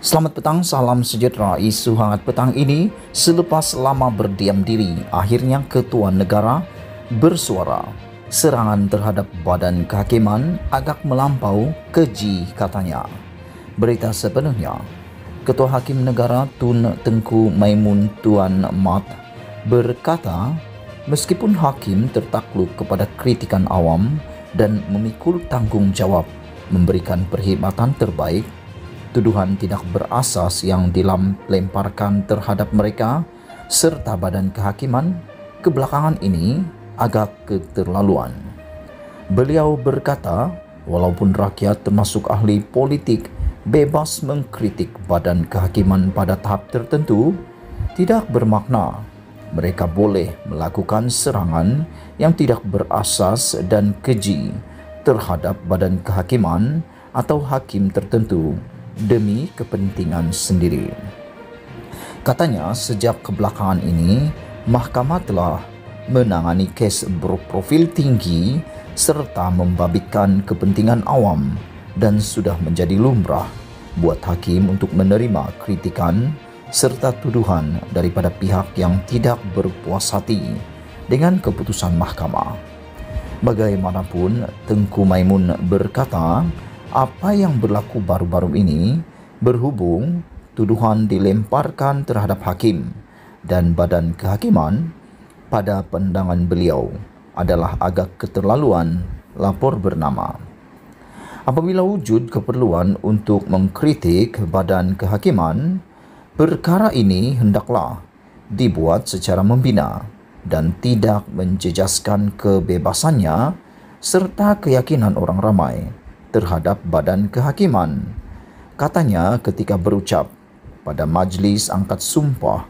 Selamat petang, salam sejahtera. Isu hangat petang ini, selepas lama berdiam diri, akhirnya Ketua Negara bersuara. Serangan terhadap Badan Kehakiman agak melampau keji, katanya. Berita sepenuhnya. Ketua Hakim Negara Tun Tengku Maimun Tuan Mat berkata, meskipun hakim tertakluk kepada kritikan awam dan memikul tanggungjawab memberikan perkhidmatan terbaik, tuduhan tidak berasas yang dilemparkan terhadap mereka serta Badan Kehakiman kebelakangan ini agak keterlaluan. Beliau berkata, walaupun rakyat termasuk ahli politik bebas mengkritik Badan Kehakiman pada tahap tertentu, tidak bermakna mereka boleh melakukan serangan yang tidak berasas dan keji terhadap Badan Kehakiman atau hakim tertentu demi kepentingan sendiri. Katanya, sejak kebelakangan ini, mahkamah telah menangani kes berprofil tinggi serta membabitkan kepentingan awam dan sudah menjadi lumrah buat hakim untuk menerima kritikan serta tuduhan daripada pihak yang tidak berpuas hati dengan keputusan mahkamah. Bagaimanapun, Tengku Maimun berkata, apa yang berlaku baru-baru ini berhubung tuduhan dilemparkan terhadap hakim dan Badan Kehakiman, pada pandangan beliau adalah agak keterlaluan, lapor bernama. Apabila wujud keperluan untuk mengkritik Badan Kehakiman, perkara ini hendaklah dibuat secara membina dan tidak menjejaskan kebebasannya serta keyakinan orang ramai terhadap Badan Kehakiman. Katanya ketika berucap pada Majlis Angkat Sumpah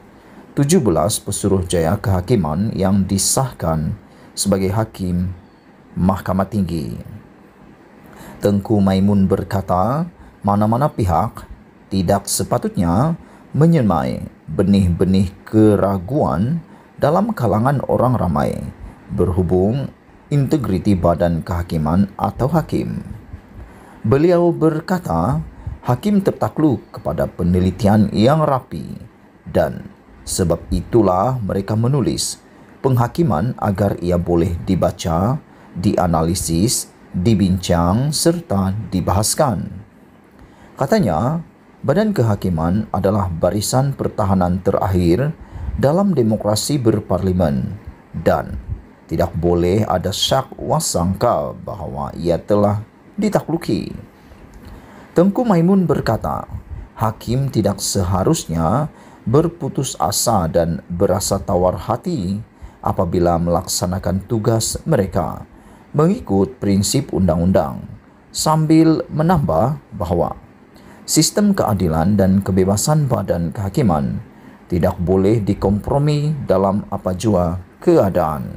17 Pesuruhjaya Kehakiman yang disahkan sebagai hakim Mahkamah Tinggi. Tengku Maimun berkata, mana-mana pihak tidak sepatutnya menyemai benih-benih keraguan dalam kalangan orang ramai berhubung integriti Badan Kehakiman atau hakim. Beliau berkata, hakim tertakluk kepada penelitian yang rapi dan sebab itulah mereka menulis penghakiman agar ia boleh dibaca, dianalisis, dibincang serta dibahaskan. Katanya, Badan Kehakiman adalah barisan pertahanan terakhir dalam demokrasi berparlimen dan tidak boleh ada syak wasangka bahawa ia telah ditakluki. Tengku Maimun berkata, hakim tidak seharusnya berputus asa dan berasa tawar hati apabila melaksanakan tugas mereka mengikut prinsip undang-undang, sambil menambah bahawa sistem keadilan dan kebebasan Badan Kehakiman tidak boleh dikompromi dalam apa jua keadaan.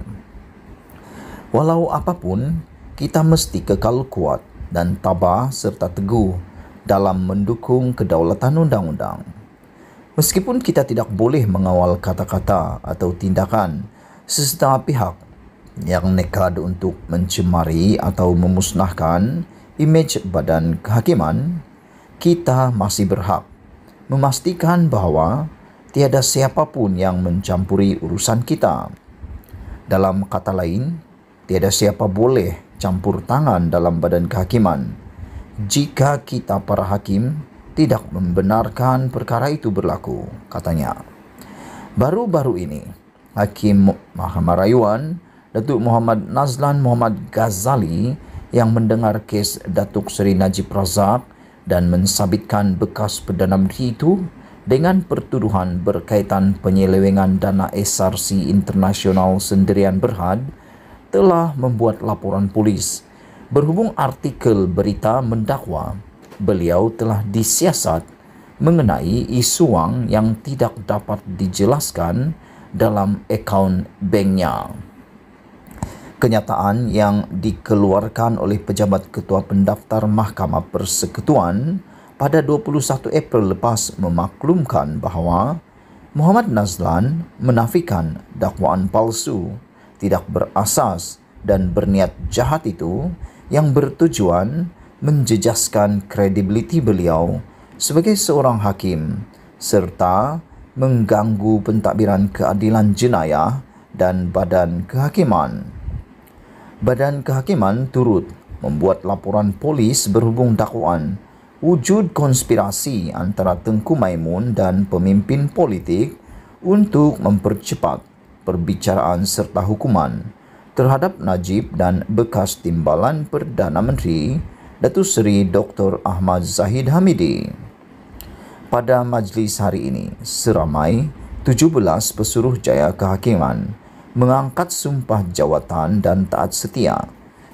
Walau apapun, kita mesti kekal kuat dan tabah serta teguh dalam mendukung kedaulatan undang-undang. Meskipun kita tidak boleh mengawal kata-kata atau tindakan sesetengah pihak yang nekat untuk mencemari atau memusnahkan imej Badan Kehakiman, kita masih berhak memastikan bahawa tiada siapapun yang mencampuri urusan kita. Dalam kata lain, tiada siapa boleh campur tangan dalam Badan Kehakiman jika kita para hakim tidak membenarkan perkara itu berlaku, katanya. Baru-baru ini, Hakim Mahkamah Rayuan Datuk Muhammad Nazlan Muhammad Ghazali yang mendengar kes Datuk Seri Najib Razak dan mensabitkan bekas Perdana Menteri itu dengan pertuduhan berkaitan penyelewengan dana SRC Internasional Sendirian Berhad, telah membuat laporan polis berhubung artikel berita mendakwa beliau telah disiasat mengenai isu wang yang tidak dapat dijelaskan dalam akaun banknya. Kenyataan yang dikeluarkan oleh pejabat Ketua Pendaftar Mahkamah Persekutuan pada 21 April lepas memaklumkan bahawa Muhammad Nazlan menafikan dakwaan palsu, tidak berasas dan berniat jahat itu yang bertujuan menjejaskan kredibiliti beliau sebagai seorang hakim serta mengganggu pentadbiran keadilan jenayah dan Badan Kehakiman. Badan Kehakiman turut membuat laporan polis berhubung dakwaan wujud konspirasi antara Tengku Maimun dan pemimpin politik untuk mempercepat perbicaraan serta hukuman terhadap Najib dan bekas Timbalan Perdana Menteri Datuk Seri Dr. Ahmad Zahid Hamidi. Pada majlis hari ini, seramai 17 Pesuruhjaya Kehakiman mengangkat sumpah jawatan dan taat setia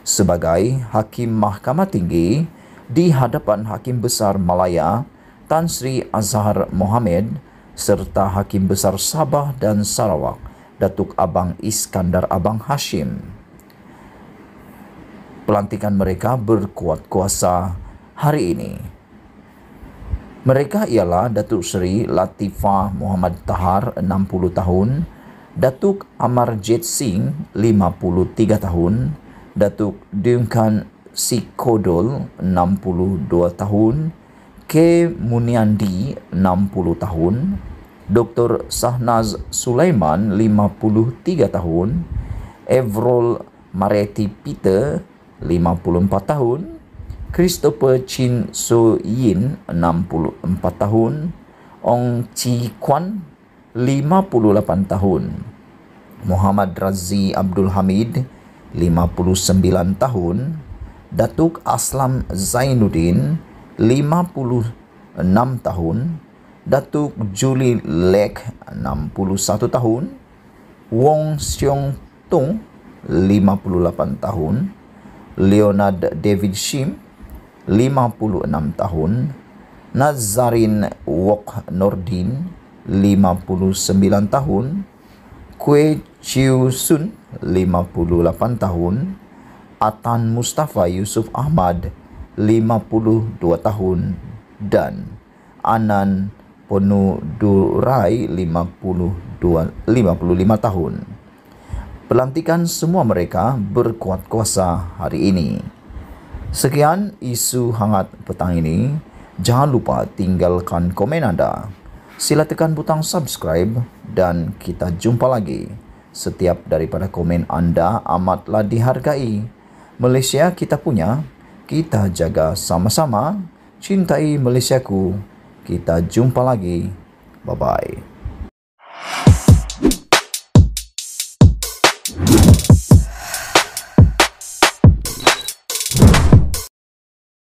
sebagai Hakim Mahkamah Tinggi di hadapan Hakim Besar Malaya Tan Sri Azhar Mohammed serta Hakim Besar Sabah dan Sarawak Datuk Abang Iskandar Abang Hashim. Pelantikan mereka berkuat kuasa hari ini. Mereka ialah Datuk Seri Latifah Muhammad Tahar 60 tahun, Datuk Amarjit Singh 53 tahun, Datuk Duncan Sikodol 62 tahun, K. Muniandi 60 tahun, Dr. Sahnaz Sulaiman 53 tahun, Evrol Mareti Peter 54 tahun, Christopher Chin So Yin 64 tahun, Ong Chi Kwan 58 tahun, Muhammad Razi Abdul Hamid 59 tahun, Datuk Aslam Zainuddin 56 tahun, Datuk Julie Lek 61 tahun, Wong Siong Tung 58 tahun, Leonard David Shim 56 tahun, Nazarin Wok Nordin 59 tahun, Kwe Chiu Sun 58 tahun, Atan Mustafa Yusuf Ahmad 52 tahun dan Anan Ponudurai 55 tahun. Pelantikan semua mereka berkuat kuasa hari ini. Sekian isu hangat petang ini. Jangan lupa tinggalkan komen anda. Sila tekan butang subscribe dan kita jumpa lagi. Setiap daripada komen anda amatlah dihargai. Malaysia kita punya, kita jaga sama-sama. Cintai Malaysiaku. Kita jumpa lagi. Bye-bye.